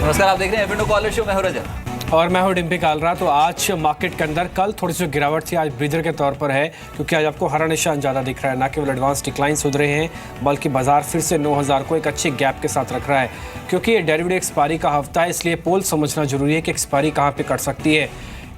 नमस्कार, आप देख रहे हैं एफ&ओ कॉलर शो। मैं हूं रजत और मैं हूं डिम्पी कालरा। तो आज मार्केट के अंदर कल थोड़ी सी गिरावट थी, आज ब्रीदर के तौर पर है, क्योंकि आज आपको हरा निशान ज़्यादा दिख रहा है। ना केवल एडवांस डिक्लाइंस उध रहे हैं, बल्कि बाजार फिर से 9000 को एक अच्छे गैप के साथ रख रहा है। क्योंकि ये डेरिवेटिव एक्सपायरी का हफ्ता है, इसलिए पोल समझना जरूरी है कि एक्सपायरी कहाँ पर कट सकती है,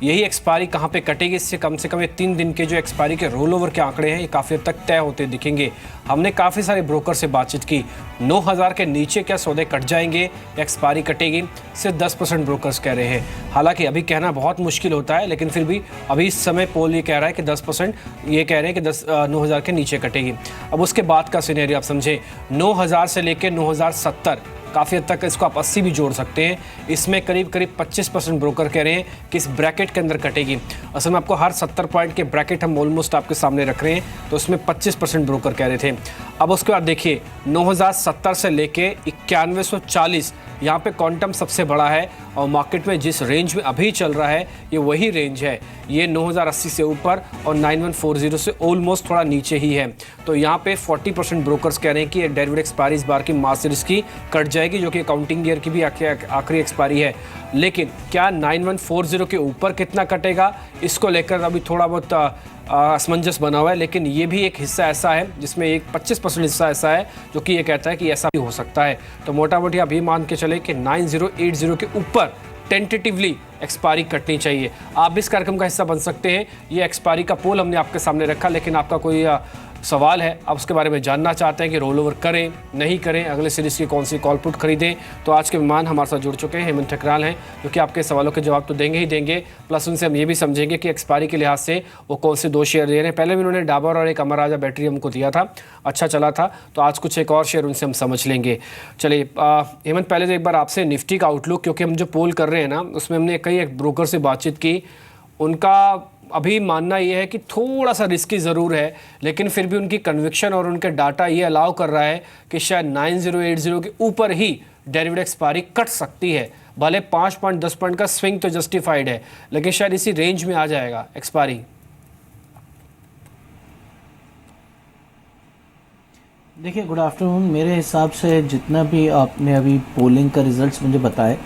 यही एक्सपायरी कहाँ पे कटेगी। इससे कम से कम ये 3 दिन के जो एक्सपायरी के रोल ओवर के आंकड़े हैं, ये काफ़ी हद तक तय होते दिखेंगे। हमने काफ़ी सारे ब्रोकर से बातचीत की, 9000 के नीचे क्या सौदे कट जाएंगे, एक्सपायरी कटेगी, सिर्फ 10% ब्रोकर्स कह रहे हैं। हालांकि अभी कहना बहुत मुश्किल होता है, लेकिन फिर भी अभी इस समय पोल ये कह रहा है कि 10% ये कह रहे हैं कि 9000 के नीचे कटेगी। अब उसके बाद का सिनेरियो आप समझें, 9000 से लेकर 9070, काफ़ी हद तक इसको आप 80 भी जोड़ सकते हैं। इसमें करीब 25% ब्रोकर कह रहे हैं कि इस ब्रैकेट के अंदर कटेगी। असल में आपको हर 70 पॉइंट के ब्रैकेट हम ऑलमोस्ट आपके सामने रख रहे हैं, तो उसमें 25% ब्रोकर कह रहे थे। अब उसके बाद देखिए 9070 से लेके 9140, यहाँ पे क्वांटम सबसे बड़ा है, और मार्केट में जिस रेंज में अभी चल रहा है ये वही रेंज है। ये 9080 से ऊपर और 9140 से ऑलमोस्ट थोड़ा नीचे ही है। तो यहाँ पे 40% ब्रोकर्स कह रहे हैं कि ये डेरिवेटिव एक्सपायरी इस बार की मास्टर्स की कट जाएगी, जो कि अकाउंटिंग ईयर की भी आखिरी एक्सपायरी है। लेकिन क्या 9140 के ऊपर कितना कटेगा, इसको लेकर अभी थोड़ा बहुत असमंजस बना हुआ है। लेकिन ये भी एक हिस्सा ऐसा है जिसमें एक 25% हिस्सा ऐसा है जो कि ये कहता है कि ऐसा भी हो सकता है। तो मोटा मोटी आप ये मान के चले कि 9080 के ऊपर टेंटेटिवली एक्सपायरी कटनी चाहिए। आप भी इस कार्यक्रम का हिस्सा बन सकते हैं। ये एक्सपायरी का पोल हमने आपके सामने रखा, लेकिन आपका कोई सवाल है, आप उसके बारे में जानना चाहते हैं कि रोल ओवर करें नहीं करें, अगले सीरीज़ की कौन सी कॉल पुट खरीदें, तो आज के मेहमान हमारे साथ जुड़ चुके हैं, हेमंत ठकराल हैं, जो कि आपके सवालों के जवाब तो देंगे ही देंगे, प्लस उनसे हम ये भी समझेंगे कि एक्सपायरी के लिहाज से वो कौन से 2 शेयर दे रहे हैं। पहले भी उन्होंने डाबर और एक अमर राजा बैटरी हमको दिया था, अच्छा चला था, तो आज कुछ एक और शेयर उनसे हम समझ लेंगे। चलिए हेमंत, पहले तो एक बार आपसे निफ्टी का आउटलुक, क्योंकि हम जो पोल कर रहे हैं ना, उसमें हमने कई एक ब्रोकर से बातचीत की, उनका अभी मानना ये है कि थोड़ा सा रिस्की ज़रूर है, लेकिन फिर भी उनकी कन्विक्शन और उनके डाटा ये अलाउ कर रहा है कि शायद 9080 के ऊपर ही डेरिवेटिव एक्सपायरी कट सकती है। भले 5 पॉइंट 10 पॉइंट का स्विंग तो जस्टिफाइड है, लेकिन शायद इसी रेंज में आ जाएगा एक्सपायरी। देखिए, गुड आफ्टरनून। मेरे हिसाब से जितना भी आपने अभी पोलिंग का रिजल्ट्स मुझे बताए,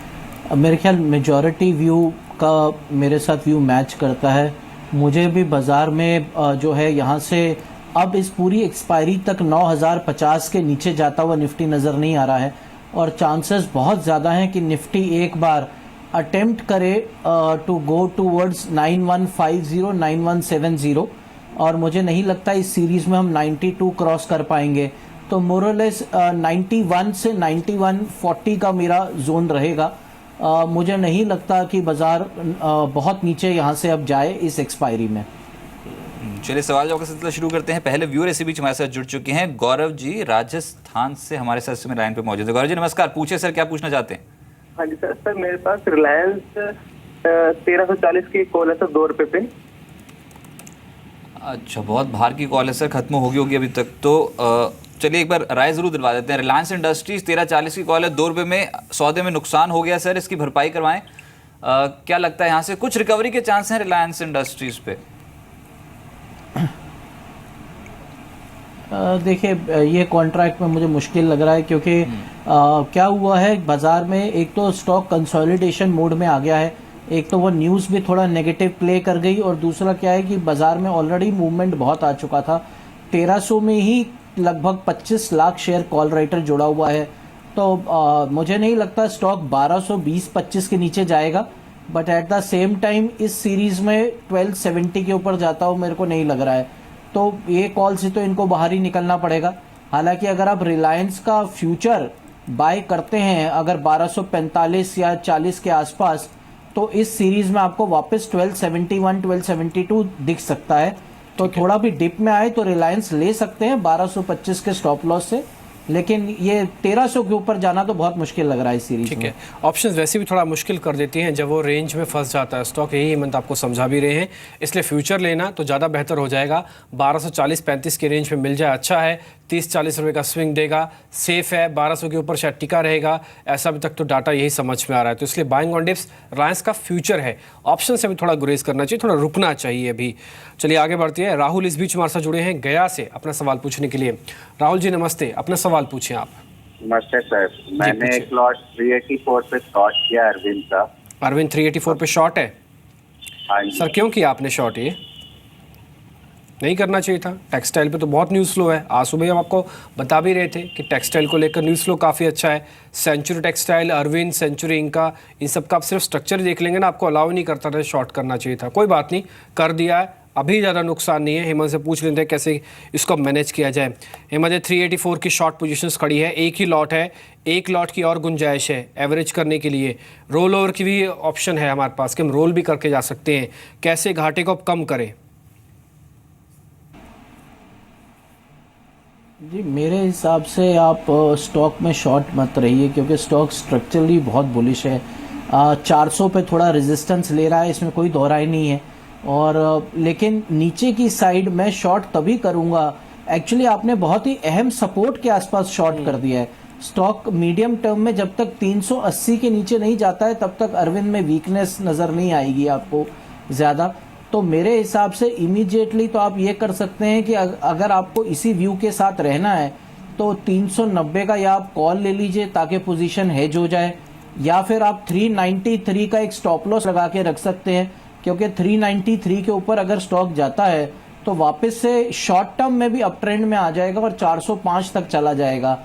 मेरे ख्याल मेजॉरिटी व्यू का मेरे साथ व्यू मैच करता है। मुझे भी बाज़ार में जो है यहाँ से अब इस पूरी एक्सपायरी तक 9050 के नीचे जाता हुआ निफ्टी नज़र नहीं आ रहा है, और चांसेस बहुत ज़्यादा हैं कि निफ्टी एक बार अटेम्प्ट करे टू गो टूवर्ड्स 9150 9170, और मुझे नहीं लगता इस सीरीज़ में हम 92 क्रॉस कर पाएंगे। तो मोरलेस 91 से 9140 का मेरा जोन रहेगा। मुझे नहीं लगता कि बाजार बहुत नीचे यहाँ से अब जाए इस एक्सपायरी में। चलिए सवाल जवाब का सिलसिला शुरू करते हैं। पहले व्यूअर इसी बीच हमारे साथ जुड़ चुके हैं, गौरव जी राजस्थान से हमारे साथ में लाइन पे मौजूद है। गौरव जी नमस्कार, पूछे सर, क्या पूछना चाहते हैं? हाँ जी सर, मेरे पास रिलायंस 1340 की कॉल है सर, 2 रुपये पे। अच्छा, बहुत बाहर की कॉल है सर, खत्म होगी अभी तक तो। चलिए एक बार राय जरूर दिलवा देते हैं। रिलायंस इंडस्ट्रीज 1340 की कॉल है, 2 रुपये में सौदे में नुकसान हो गया सर, इसकी भरपाई करवाएं। क्या लगता है यहाँ से कुछ रिकवरी के चांस हैं रिलायंस इंडस्ट्रीज पे? देखिए, ये कॉन्ट्रैक्ट में मुझे मुश्किल लग रहा है, क्योंकि क्या हुआ है बाजार में, एक तो स्टॉक कंसोलिडेशन मोड में आ गया है, एक तो वो न्यूज़ भी थोड़ा नेगेटिव प्ले कर गई, और दूसरा क्या है कि बाजार में ऑलरेडी मूवमेंट बहुत आ चुका था। 1300 में ही लगभग 25 लाख शेयर कॉल राइटर जुड़ा हुआ है। तो मुझे नहीं लगता स्टॉक 1220-25 के नीचे जाएगा, but at the same time इस सीरीज़ में 1270 के ऊपर जाता हो मेरे को नहीं लग रहा है। तो ये कॉल से तो इनको बाहर ही निकलना पड़ेगा। हालांकि अगर आप रिलायंस का फ्यूचर बाय करते हैं अगर 1245 या 40 के आसपास, तो इस सीरीज़ में आपको वापस 1271 1272 दिख सकता है। तो थोड़ा भी डिप में आए तो रिलायंस ले सकते हैं 1225 के स्टॉप लॉस से, लेकिन ये 1300 के ऊपर जाना तो बहुत मुश्किल लग रहा है इस सीरीज में। ठीक है, ऑप्शंस वैसे भी थोड़ा मुश्किल कर देती हैं जब वो रेंज में फंस जाता है स्टॉक, यही हेमंत आपको समझा भी रहे हैं। इसलिए फ्यूचर लेना तो ज़्यादा बेहतर हो जाएगा। 1240-35 के रेंज में मिल जाए अच्छा है, 30-40 रुपये का स्विंग देगा, सेफ है, 1200 के ऊपर शायद टिका रहेगा, ऐसा अभी तक तो डाटा यही समझ में आ रहा है। तो इसलिए बाइंग ऑन डिप्स रिलायंस का फ्यूचर है, ऑप्शन से भी थोड़ा गुरेज करना चाहिए, थोड़ा रुकना चाहिए अभी। चलिए आगे बढ़ते हैं। राहुल इस बीच हमारे साथ जुड़े हैं गया से अपना सवाल पूछने के लिए। राहुल जी नमस्ते, अपना सवाल पूछें आप। नमस्ते सर, मैंने पूछिए। एक लॉट 384 पे शॉर्ट किया अरविंद का। अरविंद 384 पे शॉर्ट है हाँ जी सर, क्यों किया आपने शॉर्ट? ये नहीं करना चाहिए था। टेक्सटाइल पे तो बहुत न्यूज़ फ्लो है। आज सुबह हम आपको बता भी रहे थे कि टेक्सटाइल को लेकर न्यूज़ फ्लो काफ़ी अच्छा है। Century Textile, Arvind, Century Enka, इन सब का आप सिर्फ स्ट्रक्चर देख लेंगे ना, आपको अलाउ नहीं करता था शॉर्ट करना चाहिए था। कोई बात नहीं, कर दिया है, अभी ज़्यादा नुकसान नहीं है। हेमंत से पूछ लेते हैं कैसे इसको मैनेज किया जाए। हेमंत 384 की शॉर्ट पोजीशंस खड़ी है, एक ही लॉट है, एक लॉट की और गुंजाइश है एवरेज करने के लिए। रोल ओवर की भी ऑप्शन है हमारे पास कि हम रोल भी करके जा सकते हैं। कैसे घाटे को कम करें? जी, मेरे हिसाब से आप स्टॉक में शॉर्ट मत रहिए, क्योंकि स्टॉक स्ट्रक्चरली बहुत बुलिश है। 400 पे थोड़ा रेजिस्टेंस ले रहा है, इसमें कोई दोहराई नहीं है। और लेकिन नीचे की साइड में शॉर्ट तभी करूंगा, एक्चुअली आपने बहुत ही अहम सपोर्ट के आसपास शॉर्ट कर दिया है। स्टॉक मीडियम टर्म में जब तक 380 के नीचे नहीं जाता है तब तक अरविंद में वीकनेस नज़र नहीं आएगी आपको ज़्यादा। तो मेरे हिसाब से इमीडिएटली तो आप ये कर सकते हैं कि अगर आपको इसी व्यू के साथ रहना है तो 390 का या आप कॉल ले लीजिए ताकि पोजीशन हेज हो जाए, या फिर आप 393 का एक स्टॉप लॉस लगा के रख सकते हैं, क्योंकि 393 के ऊपर अगर स्टॉक जाता है तो वापस से शॉर्ट टर्म में भी अप ट्रेंड में आ जाएगा और 405 तक चला जाएगा।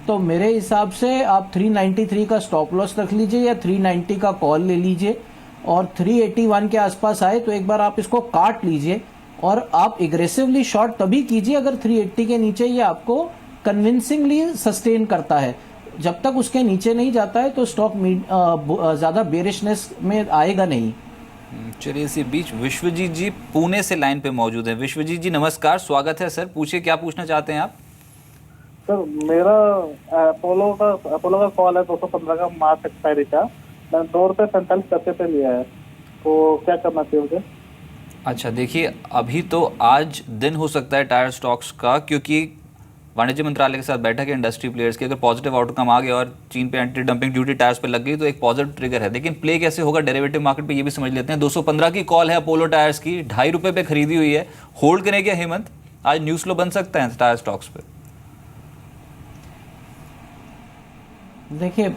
तो मेरे हिसाब से आप 393 का स्टॉप लॉस रख लीजिए या 390 का कॉल ले लीजिए, और 381 के आसपास आए तो एक बार आप इसको काट लीजिए। और आप एग्रेसिवली शॉर्ट तभी कीजिए अगर 380 के नीचे ये आपको कन्विंसिंगली सस्टेन करता है। जब तक उसके नीचे नहीं जाता है तो स्टॉक ज़्यादा बेरिशनेस में आएगा नहीं। चलिए, इसी बीच विश्वजीत जी पुणे से लाइन पे मौजूद हैं। विश्वजीत जी नमस्कार, स्वागत है सर, पूछिए क्या पूछना चाहते हैं आप? सर मेरा अपोलो का कॉल है 215 का मार्च एक्सपायरी का। मैंने 2 रुपये 45 पैसे पे लिया है, तो क्या करना चाहिए मुझे? अच्छा देखिए, अभी तो आज दिन हो सकता है टायर स्टॉक्स का, क्योंकि वाणिज्य मंत्रालय के साथ बैठक है इंडस्ट्री प्लेयर्स की। अगर पॉजिटिव आउटकम आ गया और चीन पे एंटी डंपिंग ड्यूटी टायर्स पे लग गई तो एक पॉजिटिव ट्रिगर है। लेकिन प्ले कैसे होगा डेरिवेटिव मार्केट पे ये भी समझ लेते हैं। 215 की कॉल है अपोलो टायर्स की, 2.5 रुपये पे खरीदी हुई है, होल्ड करें क्या हेमंत? आज न्यूज फ्लो बन सकता है टायर स्टॉक्स पे? देखिए,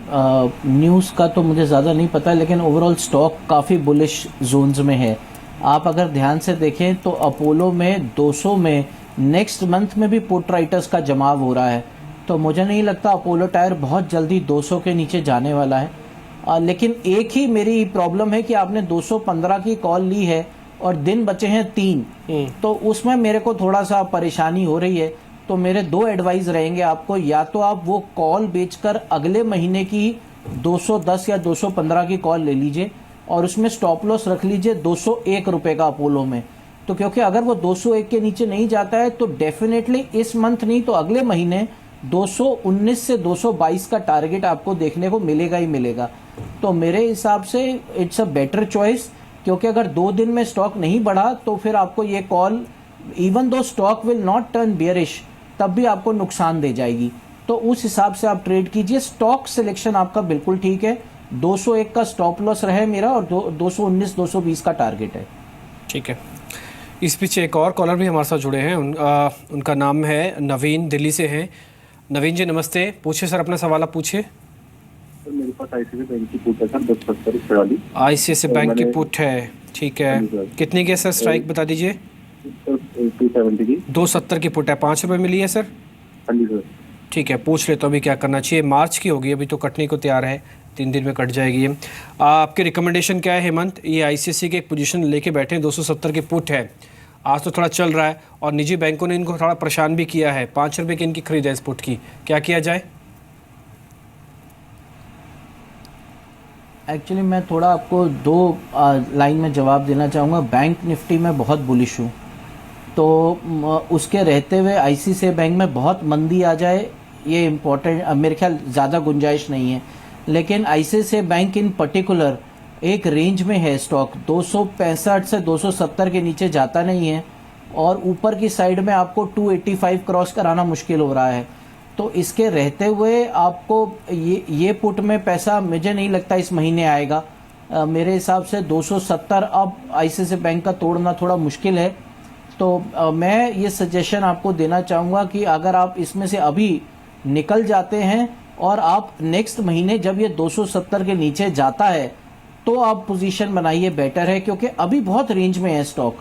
न्यूज़ का तो मुझे ज़्यादा नहीं पता, लेकिन ओवरऑल स्टॉक काफ़ी बुलिश जोन्स में है। आप अगर ध्यान से देखें तो अपोलो में 200 में नेक्स्ट मंथ में भी पुट राइटर्स का जमाव हो रहा है, तो मुझे नहीं लगता अपोलो टायर बहुत जल्दी 200 के नीचे जाने वाला है। लेकिन एक ही मेरी प्रॉब्लम है कि आपने 215 की कॉल ली है और दिन बचे हैं 3, तो उसमें मेरे को थोड़ा सा परेशानी हो रही है। तो मेरे 2 एडवाइस रहेंगे आपको, या तो आप वो कॉल बेचकर अगले महीने की 210 या 215 की कॉल ले लीजिए और उसमें स्टॉप लॉस रख लीजिए 201 रुपये का अपोलो में। तो क्योंकि अगर वो 201 के नीचे नहीं जाता है तो डेफिनेटली इस मंथ नहीं तो अगले महीने 219 से 222 का टारगेट आपको देखने को मिलेगा ही मिलेगा। तो मेरे हिसाब से इट्स अ बेटर चॉइस, क्योंकि अगर 2 दिन में स्टॉक नहीं बढ़ा तो फिर आपको ये call, even though stock will not turn bearish, तब भी आपको नुकसान दे जाएगी। तो उस हिसाब से आप ट्रेड कीजिए। स्टॉक सिलेक्शन आपका बिल्कुल ठीक है, 201 का स्टॉप लॉस रहे मेरा और 219 220 का टारगेट है। ठीक है। इस पीछे एक और कॉलर भी हमारे साथ जुड़े हैं, उनका नाम है नवीन, दिल्ली से हैं। नवीन जी नमस्ते, पूछिए सर अपना सवाल आप पूछिए। सर मेरे पास आईसीआईसीआई बैंक की पुट है सर 1070 वाली। आईसीआईसीआई बैंक की पुट है, ठीक है। कितनी की है सर स्ट्राइक बता दीजिए? 270 की। 270 की पुट है, 5 रुपये मिली है सर? हाँ जी सर। ठीक है, पूछ ले तो अभी क्या करना चाहिए। मार्च की होगी, अभी तो कटने को तैयार है, 3 दिन में कट जाएगी ये। आपकी रिकमेंडेशन क्या है हेमंत? ये आईसीआईसीआई की एक पोजीशन लेके बैठे हैं, 270 की पुट है, आज तो थोड़ा चल रहा है और निजी बैंकों ने इनको थोड़ा परेशान भी किया है। 5 रुपये की इनकी खरीद है इस पुट की, क्या किया जाए? एक्चुअली मैं थोड़ा आपको 2 लाइन में जवाब देना चाहूँगा। बैंक निफ्टी में बहुत बुलिश हूँ, तो उसके रहते हुए आईसीआईसीआई बैंक में बहुत मंदी आ जाए ये इम्पोर्टेंट, मेरे ख्याल ज़्यादा गुंजाइश नहीं है। लेकिन आईसीआईसीआई बैंक इन पर्टिकुलर एक रेंज में है स्टॉक, 265 से 270 के नीचे जाता नहीं है और ऊपर की साइड में आपको 285 क्रॉस कराना मुश्किल हो रहा है। तो इसके रहते हुए आपको ये पुट में पैसा मुझे नहीं लगता इस महीने आएगा। मेरे हिसाब से 270 अब आईसीआईसीआई बैंक का तोड़ना थोड़ा मुश्किल है। तो मैं ये सजेशन आपको देना चाहूँगा कि अगर आप इसमें से अभी निकल जाते हैं और आप नेक्स्ट महीने जब ये 270 के नीचे जाता है तो आप पोजीशन बनाइए, बेटर है, क्योंकि अभी बहुत रेंज में है स्टॉक।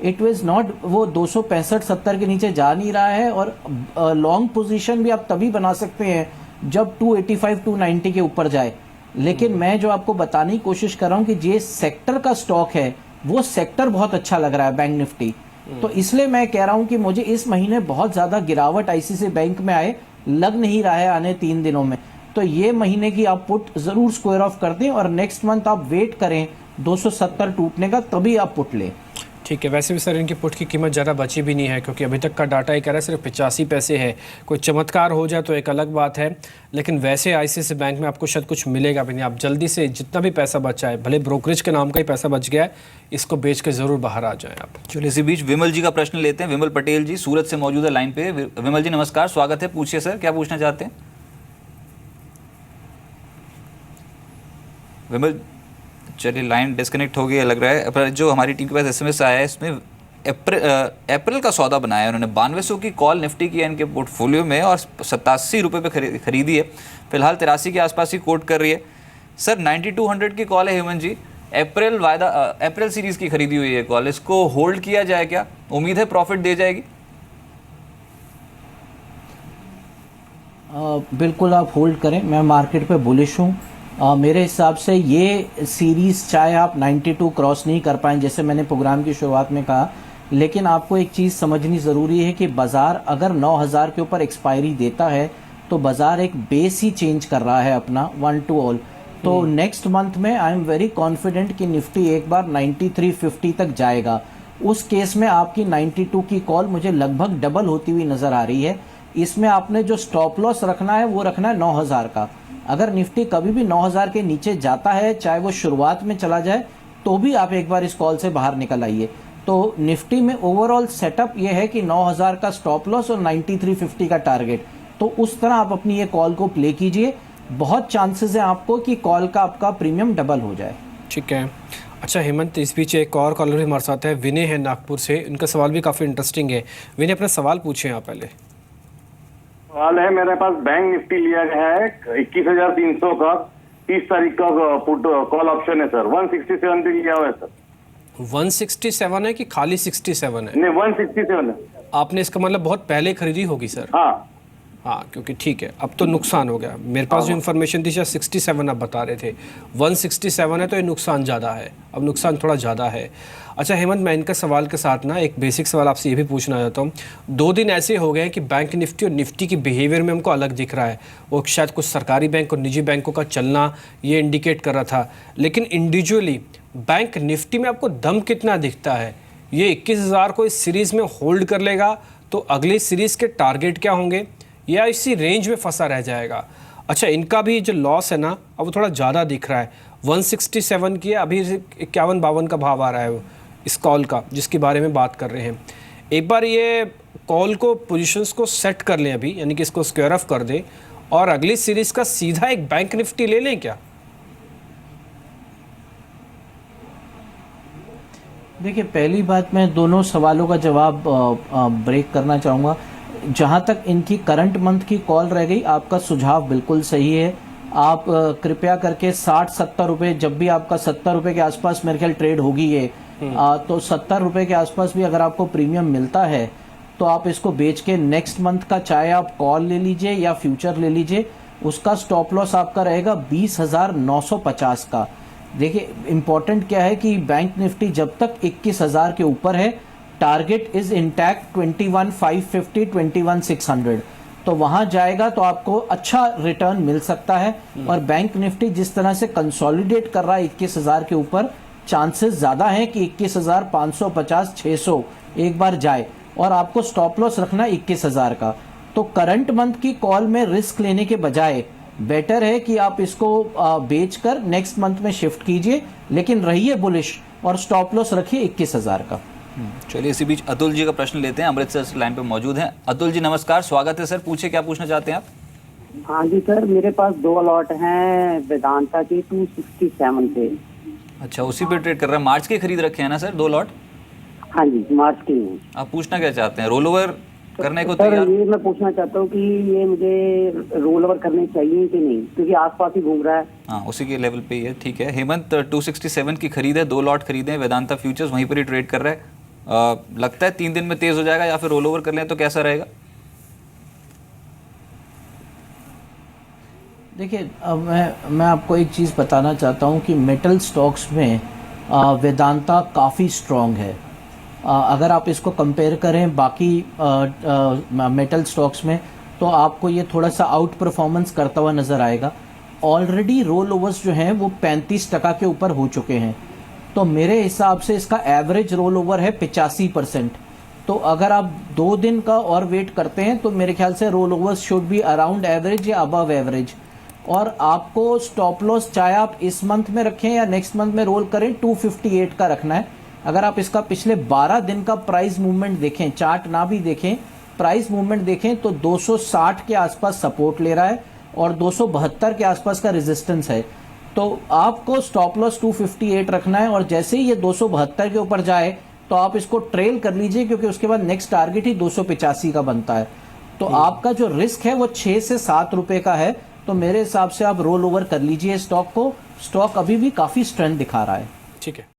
इट वाज नॉट, वो 265-70 के नीचे जा नहीं रहा है, और लॉन्ग पोजीशन भी आप तभी बना सकते हैं जब 285-290 के ऊपर जाए। लेकिन मैं जो आपको बताने की कोशिश कर रहा हूँ कि ये सेक्टर का स्टॉक है, वो सेक्टर बहुत अच्छा लग रहा है बैंक निफ्टी, तो इसलिए मैं कह रहा हूँ कि मुझे इस महीने बहुत ज़्यादा गिरावट आईसीआईसीआई बैंक में आए लग नहीं रहा है आने 3 दिनों में। तो ये महीने की आप पुट ज़रूर स्क्वायर ऑफ कर दें, और नेक्स्ट मंथ आप वेट करें 270 टूटने का, तभी आप पुट लें। ठीक है, वैसे भी सर इनकी पुट की कीमत ज़्यादा बची भी नहीं है, क्योंकि अभी तक का डाटा ही कह रहा है सिर्फ 85 पैसे है। कोई चमत्कार हो जाए तो एक अलग बात है, लेकिन वैसे आईसीआईसीआई बैंक में आपको शायद कुछ मिलेगा भी नहीं। आप जल्दी से जितना भी पैसा बचा है, भले ब्रोकरेज के नाम का ही पैसा बच गया है, इसको बेच के ज़रूर बाहर आ जाएं आप। चलिए इसी बीच विमल जी का प्रश्न लेते हैं। विमल पटेल जी सूरत से मौजूद है लाइन पे। विमल जी नमस्कार, स्वागत है, पूछिए सर, क्या पूछना चाहते हैं? विमल, चलिए लाइन डिस्कनेक्ट हो गई लग रहा है। पर जो हमारी टीम के पास एसएमएस आया है, इसमें अप्रैल का सौदा बनाया है उन्होंने। 9200 की कॉल निफ्टी की है इनके पोर्टफोलियो में, और 87 रुपये पे खरीदी है। फिलहाल 83 के आसपास ही कोट कर रही है। सर 9200 की कॉल है हेमंत जी, अप्रैल सीरीज की खरीदी हुई है कॉल, इसको होल्ड किया जाए क्या? उम्मीद है प्रॉफिट दे जाएगी? बिल्कुल आप होल्ड करें, मैं मार्केट पे बुलिश हूँ। मेरे हिसाब से ये सीरीज़ चाहे आप 92 क्रॉस नहीं कर पाएँ, जैसे मैंने प्रोग्राम की शुरुआत में कहा, लेकिन आपको एक चीज़ समझनी ज़रूरी है कि बाज़ार अगर 9000 के ऊपर एक्सपायरी देता है तो बाज़ार एक बेस ही चेंज कर रहा है अपना, वन टू ऑल। तो नेक्स्ट मंथ में आई एम वेरी कॉन्फिडेंट कि निफ्टी एक बार 9350 तक जाएगा। उस केस में आपकी 92 की कॉल मुझे लगभग डबल होती हुई नज़र आ रही है। इसमें आपने जो स्टॉप लॉस रखना है वो रखना है 9000 का। अगर निफ्टी कभी भी 9000 के नीचे जाता है, चाहे वो शुरुआत में चला जाए, तो भी आप एक बार इस कॉल से बाहर निकल आइए। तो निफ्टी में ओवरऑल सेटअप ये है कि 9000 का स्टॉप लॉस और 9350 का टारगेट, तो उस तरह आप अपनी ये कॉल को प्ले कीजिए। बहुत चांसेस है आपको कि कॉल का आपका प्रीमियम डबल हो जाए। ठीक है। अच्छा हेमंत, इस बीच एक और कॉलर भी हमारे साथ है, विनय है नागपुर से। उनका सवाल भी काफ़ी इंटरेस्टिंग है। विनय, अपना सवाल पूछें आप पहले। सवाल है, मेरे पास बैंक निफ्टी लिया गया है 21,300 का, 30 तारीख का पुट कॉल ऑप्शन है सर। 167 पे लिया हुआ है सर। 167 है कि खाली 67 है? नहीं, 167 है। आपने इसका मतलब बहुत पहले खरीदी होगी सर। हाँ, क्योंकि ठीक है, अब तो नुकसान हो गया। मेरे पास जो इन्फॉर्मेशन थी शायद 67 आप बता रहे थे, 167 है, तो ये नुकसान ज़्यादा है, अब नुकसान थोड़ा ज़्यादा है। अच्छा हेमंत, मैं इनका सवाल के साथ ना एक बेसिक सवाल आपसे ये भी पूछना चाहता हूँ। 2 दिन ऐसे हो गए कि बैंक निफ्टी और निफ्टी की बिहेवियर में हमको अलग दिख रहा है। वो शायद कुछ सरकारी बैंक और निजी बैंकों का चलना ये इंडिकेट कर रहा था, लेकिन इंडिविजुअली बैंक निफ्टी में आपको दम कितना दिखता है? ये 21,000 को इस सीरीज़ में होल्ड कर लेगा तो अगली सीरीज़ के टारगेट क्या होंगे, या इसी रेंज में फंसा रह जाएगा? अच्छा, इनका भी जो लॉस है ना, अब वो थोड़ा ज़्यादा दिख रहा है। 167 की है, अभी 51-52 का भाव आ रहा है वो इस कॉल का, जिसके बारे में बात कर रहे हैं। एक बार ये कॉल को पोजीशंस को सेट कर लें अभी, यानी कि इसको स्क्वायर ऑफ कर दें, और अगली सीरीज़ का सीधा एक बैंक निफ्टी ले लें क्या? देखिए, पहली बात, मैं दोनों सवालों का जवाब ब्रेक करना चाहूँगा। जहाँ तक इनकी करंट मंथ की कॉल रह गई, आपका सुझाव बिल्कुल सही है। आप कृपया करके 60-70 रुपये, जब भी आपका 70 रुपये के आसपास मेरे ख्याल ट्रेड होगी ये, तो 70 रुपये के आसपास भी अगर आपको प्रीमियम मिलता है तो आप इसको बेच के नेक्स्ट मंथ का चाहे आप कॉल ले लीजिए या फ्यूचर ले लीजिए, उसका स्टॉप लॉस आपका रहेगा 20,950 का। देखिए, इम्पॉर्टेंट क्या है कि बैंक निफ्टी जब तक 21,000 के ऊपर है, टारगेट इज इंटैक्ट 21,550, 21,600, तो वहां जाएगा तो आपको अच्छा रिटर्न मिल सकता है। और बैंक निफ्टी जिस तरह से कंसोलिडेट कर रहा है 21,000 के ऊपर, चांसेस ज़्यादा हैं कि 21,550, 600 एक बार जाए, और आपको स्टॉप लॉस रखना 21,000 का। तो करंट मंथ की कॉल में रिस्क लेने के बजाय बेटर है कि आप इसको बेचकर नेक्स्ट मंथ में शिफ्ट कीजिए, लेकिन रहिए बुलिश और स्टॉप लॉस रखिए 21,000 का। चलिए इसी बीच अतुल जी का प्रश्न लेते हैं, अमृतसर से लाइन पे मौजूद हैं। अतुल जी नमस्कार, स्वागत है सर, पूछिए क्या पूछना चाहते हैं आप? हाँ जी सर, मेरे पास 2 लॉट हैं वेदांता के 267 पे। अच्छा, उसी पे ट्रेड कर रहे हैं। मार्च के खरीद रखे हैं ना सर 2 लॉट? हाँ जी, मार्च के हैं। आप पूछना क्या चाहते हैं? रोल ओवर करने को सर तैयार? ये मैं पूछना चाहता हूँ कि ये मुझे रोल ओवर करने चाहिए कि नहीं, क्योंकि आसपास ही घूम रहा है। हाँ, उसी के लेवल पे ही है। ठीक है हेमंत, 267 की खरीद है, 2 लॉट खरीदे हैं, वेदांता फ्यूचर्स वहीं पर ही ट्रेड कर रहा है। लगता है 3 दिन में तेज हो जाएगा या फिर रोल ओवर कर लें तो कैसा रहेगा? देखिए मैं आपको एक चीज़ बताना चाहता हूँ कि मेटल स्टॉक्स में वेदांता काफ़ी स्ट्रॉन्ग है। अगर आप इसको कंपेयर करें बाकी मेटल स्टॉक्स में तो आपको ये थोड़ा सा आउट परफॉर्मेंस करता हुआ नज़र आएगा। ऑलरेडी रोल ओवर्स जो हैं वो 35% के ऊपर हो चुके हैं, तो मेरे हिसाब से इसका एवरेज रोल ओवर है 85%। तो अगर आप 2 दिन का और वेट करते हैं तो मेरे ख्याल से rollovers should be around average या अबव एवरेज। और आपको स्टॉप लॉस चाहे आप इस मंथ में रखें या नेक्स्ट मंथ में रोल करें 258 का रखना है। अगर आप इसका पिछले 12 दिन का प्राइस मूवमेंट देखें, चार्ट ना भी देखें, प्राइस मूवमेंट देखें तो 260 के आसपास सपोर्ट ले रहा है और 272 के आसपास का रेजिस्टेंस है। तो आपको स्टॉप लॉस 258 रखना है और जैसे ही ये 272 के ऊपर जाए तो आप इसको ट्रेल कर लीजिए, क्योंकि उसके बाद नेक्स्ट टारगेट ही 285 का बनता है। तो आपका जो रिस्क है वो 6 से 7 रुपए का है। तो मेरे हिसाब से आप रोल ओवर कर लीजिए स्टॉक को। स्टॉक अभी भी काफ़ी स्ट्रेंथ दिखा रहा है। ठीक है।